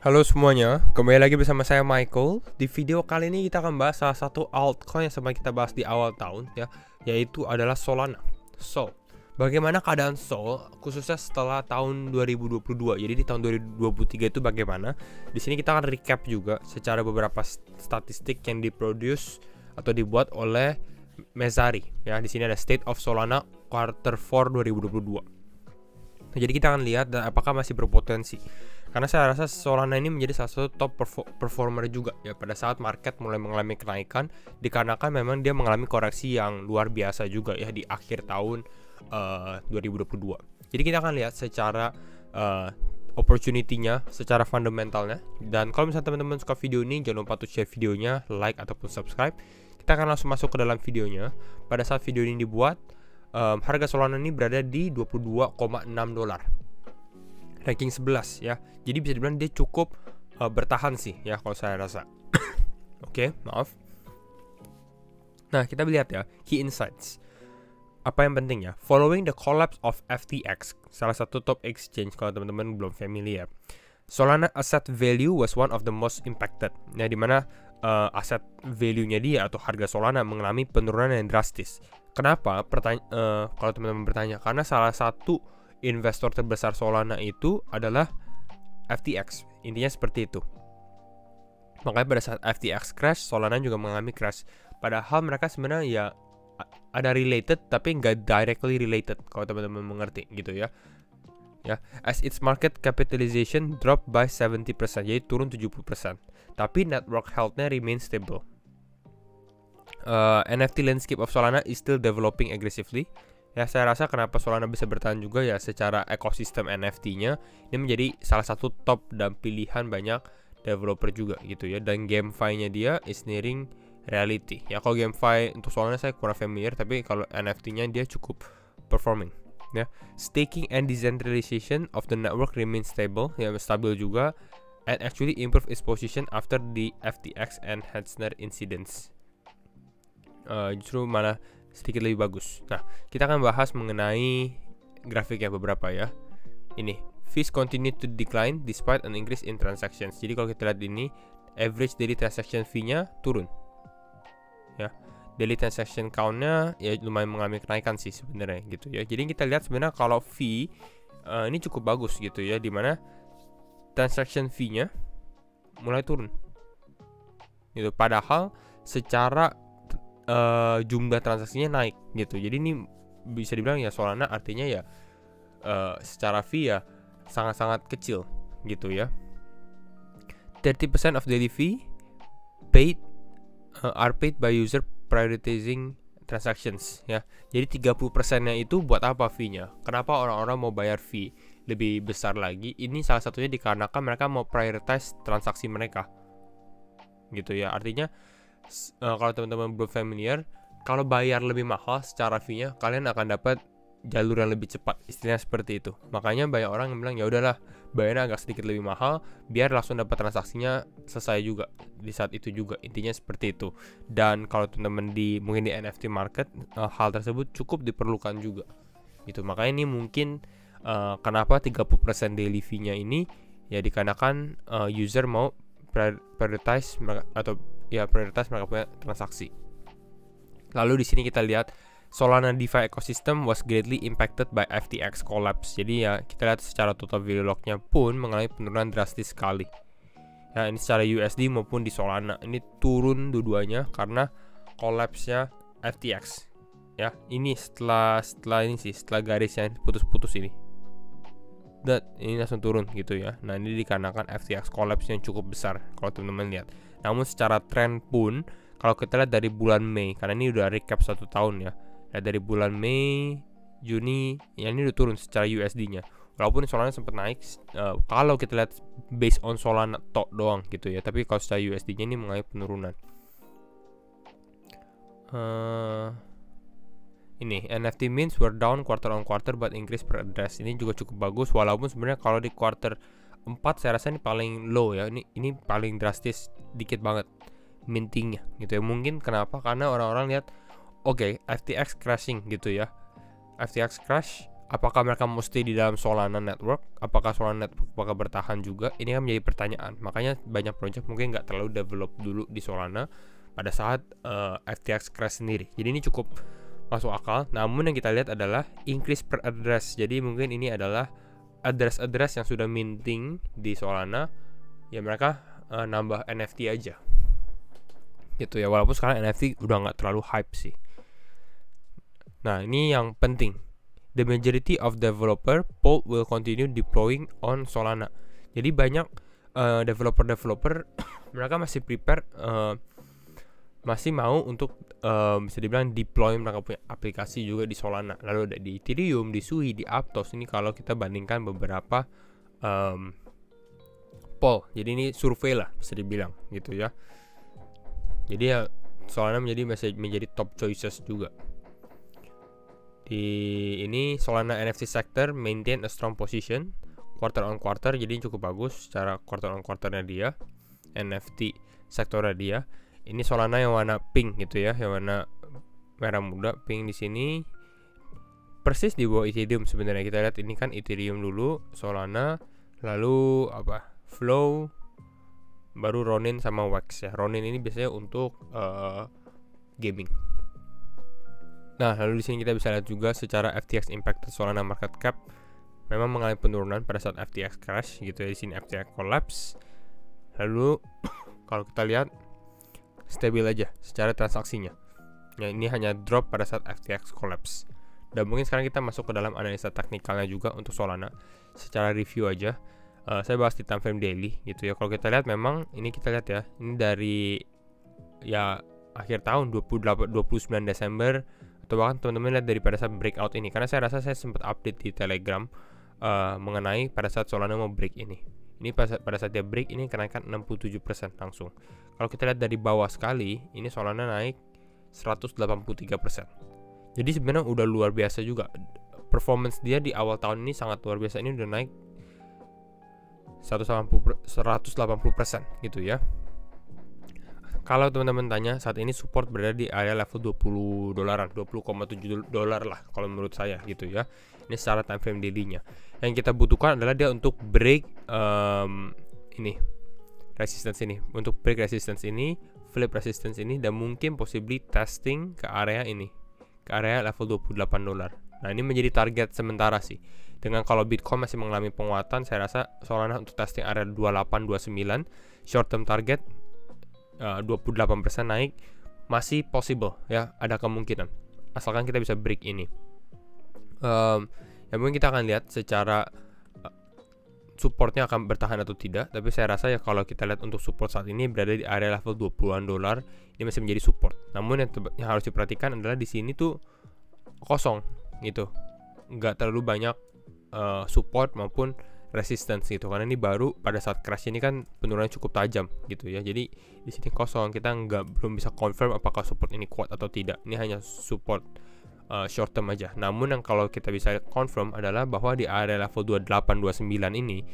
Halo semuanya, kembali lagi bersama saya Michael. Di video kali ini kita akan bahas salah satu altcoin yang sempat kita bahas di awal tahun ya, yaitu adalah Solana. So, bagaimana keadaan Sol khususnya setelah tahun 2022? Jadi di tahun 2023 itu bagaimana? Di sini kita akan recap juga secara beberapa statistik yang diproduce atau dibuat oleh Messari ya. Di sini ada State of Solana Quarter 4 2022. Nah, jadi kita akan lihat dan apakah masih berpotensi. Karena saya rasa Solana ini menjadi salah satu top performer juga ya pada saat market mulai mengalami kenaikan, dikarenakan memang dia mengalami koreksi yang luar biasa juga ya di akhir tahun 2022. Jadi kita akan lihat secara opportunity-nya, secara fundamentalnya. Dan kalau misalnya teman-teman suka video ini, jangan lupa untuk share videonya, like ataupun subscribe. Kita akan langsung masuk ke dalam videonya. Pada saat video ini dibuat, harga Solana ini berada di $22,6, ranking 11 ya. Jadi bisa dibilang dia cukup bertahan sih ya kalau saya rasa. Oke, maaf. Nah, kita lihat ya key insights. Apa yang penting ya? Following the collapse of FTX, salah satu top exchange kalau teman-teman belum familiar, Solana asset value was one of the most impacted. Nah, dimana aset value-nya dia atau harga Solana mengalami penurunan yang drastis. Kenapa? Kalau teman-teman bertanya, karena salah satu investor terbesar Solana itu adalah FTX. Intinya seperti itu. Makanya pada saat FTX crash, Solana juga mengalami crash. Padahal mereka sebenarnya ya ada related tapi nggak directly related kalau teman-teman mengerti gitu ya. Ya, as its market capitalization dropped by 70%, jadi turun 70%. Tapi network health-nya remain stable. NFT landscape of Solana is still developing aggressively. Ya, saya rasa kenapa Solana bisa bertahan juga ya secara ekosistem NFT-nya ini menjadi salah satu top dan pilihan banyak developer juga gitu ya. Dan GameFi-nya dia is nearing reality. Ya, kalau GameFi untuk Solana saya kurang familiar, tapi kalau NFT-nya dia cukup performing. Ya, staking and decentralization of the network remain stable, ya stabil juga, and actually improve its position after the FTX and Hetzner incidents. Justru malah sedikit lebih bagus. Nah, kita akan bahas mengenai grafiknya beberapa ya. Ini, fees continue to decline despite an increase in transactions. Jadi kalau kita lihat ini, average daily transaction fee-nya turun. Ya, daily transaction count-nya ya lumayan mengalami kenaikan sih sebenarnya gitu ya. Jadi kita lihat sebenarnya kalau fee ini cukup bagus gitu ya, dimana transaction fee-nya mulai turun. Gitu. Padahal secara jumlah transaksinya naik gitu. Jadi ini bisa dibilang ya Solana artinya ya secara fee ya sangat-sangat kecil gitu ya. 30% of daily fee paid are paid by user prioritizing transactions ya. Jadi 30%-nya itu buat apa fee-nya? Kenapa orang-orang mau bayar fee lebih besar lagi? Ini salah satunya dikarenakan mereka mau prioritize transaksi mereka. Gitu ya. Artinya kalau teman-teman belum familiar, kalau bayar lebih mahal secara fee-nya, kalian akan dapat jalur yang lebih cepat, istilahnya seperti itu. Makanya banyak orang yang bilang ya udahlah, bayarnya agak sedikit lebih mahal, biar langsung dapat transaksinya selesai juga di saat itu juga. Intinya seperti itu. Dan kalau teman-teman mungkin di NFT market, hal tersebut cukup diperlukan juga. Gitu. Makanya ini mungkin kenapa 30% daily fee-nya ini ya dikarenakan user mau prioritize atau ya prioritas mereka punya transaksi. Lalu di sini kita lihat Solana DeFi ecosystem was greatly impacted by FTX collapse. Jadi ya kita lihat secara total value lock-nya pun mengalami penurunan drastis sekali. Ya, ini secara USD maupun di Solana ini turun dua-duanya karena collapse-nya FTX. Ya, ini setelah garis yang putus-putus ini. Dan ini langsung turun gitu ya. Nah, ini dikarenakan FTX collapse yang cukup besar kalau teman-teman lihat. Namun secara tren pun kalau kita lihat dari bulan Mei, karena ini udah recap 1 tahun ya. Ya dari bulan Mei, Juni, ya ini udah turun secara USD-nya. Walaupun Solana sempat naik kalau kita lihat based on Solana tok doang gitu ya. Tapi kalau secara USD-nya ini mengalami penurunan. Ini NFT mints were down quarter on quarter but increase per address. Ini juga cukup bagus walaupun sebenarnya kalau di quarter 4 saya rasa ini paling low ya. Ini paling drastis dikit banget mintingnya gitu ya. Mungkin kenapa? Karena orang-orang lihat oke, FTX crashing gitu ya. FTX crash apakah mereka mesti di dalam Solana network? Apakah Solana network bakal bertahan juga? Ini kan menjadi pertanyaan. Makanya banyak project mungkin nggak terlalu develop dulu di Solana pada saat FTX crash sendiri. Jadi ini cukup masuk akal. Namun yang kita lihat adalah increase per address. Jadi mungkin ini adalah address yang sudah minting di Solana, ya mereka nambah NFT aja. Gitu ya. Walaupun sekarang NFT udah nggak terlalu hype sih. Nah ini yang penting. The majority of developer pool will continue deploying on Solana. Jadi banyak developer mereka masih prepare, masih mau untuk bisa dibilang deploy mereka punya aplikasi juga di Solana. Lalu ada di Ethereum, di Sui, di Aptos. Ini kalau kita bandingkan beberapa poll. Jadi ini survei lah bisa dibilang gitu ya. Jadi ya Solana menjadi top choices juga. Di ini Solana NFT sector maintain a strong position quarter on quarter, jadi cukup bagus secara quarter on quarternya dia. NFT sektornya dia. Ini Solana yang warna pink gitu ya, yang warna merah muda, pink di sini. Persis di bawah Ethereum sebenarnya. Kita lihat ini kan Ethereum dulu, Solana, lalu apa? Flow, baru Ronin sama Wax ya. Ronin ini biasanya untuk gaming. Nah, lalu di sini kita bisa lihat juga secara FTX impacted Solana market cap memang mengalami penurunan pada saat FTX crash gitu ya. Di sini FTX collapse. Lalu kalau kita lihat stabil aja secara transaksinya. Ya, ini hanya drop pada saat FTX collapse. Dan mungkin sekarang kita masuk ke dalam analisa teknikalnya juga untuk Solana. Secara review aja. Saya bahas di time frame daily gitu ya. Kalau kita lihat memang ini kita lihat ya, ini dari ya akhir tahun 29 Desember, atau bahkan teman-teman lihat daripada saat breakout ini, karena saya rasa saya sempat update di Telegram mengenai pada saat Solana mau break ini. Ini pada saat dia break ini kenaikan 67% langsung. Kalau kita lihat dari bawah sekali, ini Solana naik 183%. Jadi sebenarnya udah luar biasa juga. Performance dia di awal tahun ini sangat luar biasa. Ini udah naik 180% gitu ya. Kalau teman-teman tanya, saat ini support berada di area level $20, 20,7 dolar lah kalau menurut saya gitu ya. Ini secara time frame daily-nya. Yang kita butuhkan adalah dia untuk break ini resistance ini, untuk break resistance ini, flip resistance ini, dan mungkin possibly testing ke area ini, ke area level $28. Nah, ini menjadi target sementara sih. Dengan kalau Bitcoin masih mengalami penguatan, saya rasa Solana untuk testing area 28-29, short term target 28% naik masih possible ya, ada kemungkinan asalkan kita bisa break ini. Ya mungkin kita akan lihat secara supportnya akan bertahan atau tidak, tapi saya rasa ya kalau kita lihat untuk support saat ini berada di area level $20 ini masih menjadi support. Namun yang harus diperhatikan adalah di sini tuh kosong gitu, nggak terlalu banyak support maupun resistance gitu, karena ini baru pada saat crash ini kan penurunannya cukup tajam gitu ya. Jadi di sini kosong, kita belum bisa confirm apakah support ini kuat atau tidak. Ini hanya support short term aja. Namun yang kalau kita bisa confirm adalah bahwa di area level 28-29 ini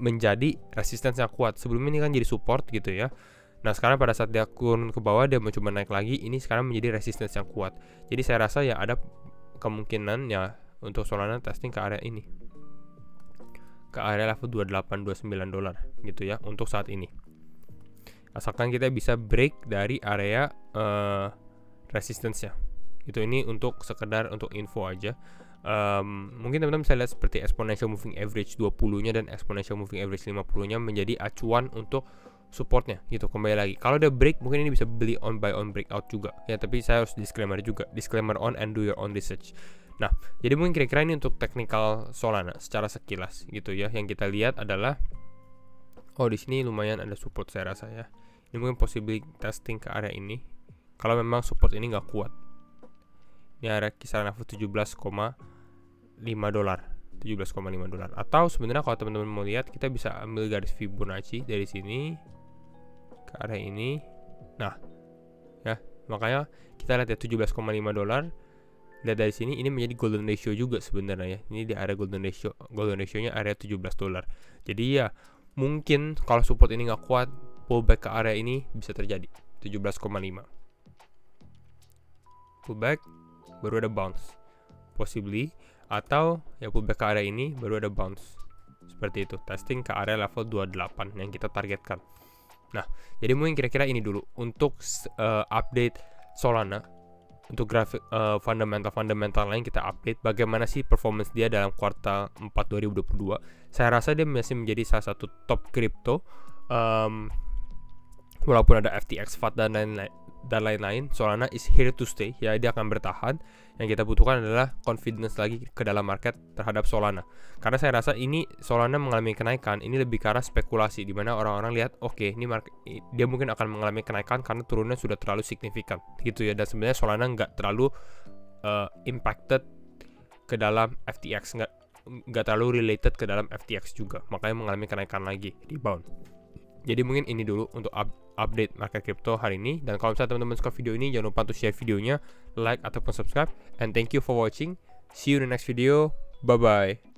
menjadi resistance yang kuat. Sebelumnya ini kan jadi support gitu ya. Nah sekarang pada saat dia turun ke bawah, dia mencoba naik lagi, ini sekarang menjadi resistance yang kuat. Jadi saya rasa ya ada kemungkinan ya untuk Solana testing ke area ini, ke area level $28-29 gitu ya untuk saat ini. Asalkan kita bisa break dari area resistance-nya. Itu ini untuk sekedar untuk info aja. Mungkin teman-teman bisa lihat seperti exponential moving average 20-nya dan exponential moving average 50-nya menjadi acuan untuk supportnya gitu. Kembali lagi, kalau ada break mungkin ini bisa beli on buy on breakout juga ya, tapi saya harus disclaimer juga, disclaimer on and do your own research. Nah, jadi mungkin kira-kira ini untuk technical Solana secara sekilas gitu ya. Yang kita lihat adalah di sini lumayan ada support saya rasa ya. Ini mungkin possibly testing ke area ini. Kalau memang support ini nggak kuat. Ini area kisaran level $17,5. Atau sebenarnya kalau teman-teman mau lihat, kita bisa ambil garis Fibonacci dari sini ke area ini. Nah, ya, makanya kita lihat ya $17,5. Lihat dari sini, ini menjadi golden ratio juga sebenarnya ya. Ini di area golden ratio. Golden ratio-nya area $17. Jadi ya, mungkin kalau support ini nggak kuat, pullback ke area ini bisa terjadi 17,5. Pullback, baru ada bounce possibly, atau ya pullback ke area ini baru ada bounce. Seperti itu, testing ke area level 28 yang kita targetkan. Nah, jadi mungkin kira-kira ini dulu untuk update Solana. Untuk grafik fundamental lain kita update bagaimana sih performance dia dalam kuartal 4 2022. Saya rasa dia masih menjadi salah satu top crypto, walaupun ada FTX, FAT dan lain-lain. Solana is here to stay, ya dia akan bertahan. Yang kita butuhkan adalah confidence lagi ke dalam market terhadap Solana, karena saya rasa ini Solana mengalami kenaikan ini lebih ke arah spekulasi, di mana orang-orang lihat oke, ini market dia mungkin akan mengalami kenaikan karena turunnya sudah terlalu signifikan gitu ya. Dan sebenarnya Solana nggak terlalu impacted ke dalam FTX, nggak terlalu related ke dalam FTX juga, makanya mengalami kenaikan lagi, rebound. Jadi mungkin ini dulu untuk update market crypto hari ini. Dan kalau misalnya teman-teman suka video ini, jangan lupa untuk share videonya, like ataupun subscribe. And thank you for watching. See you in the next video. Bye bye.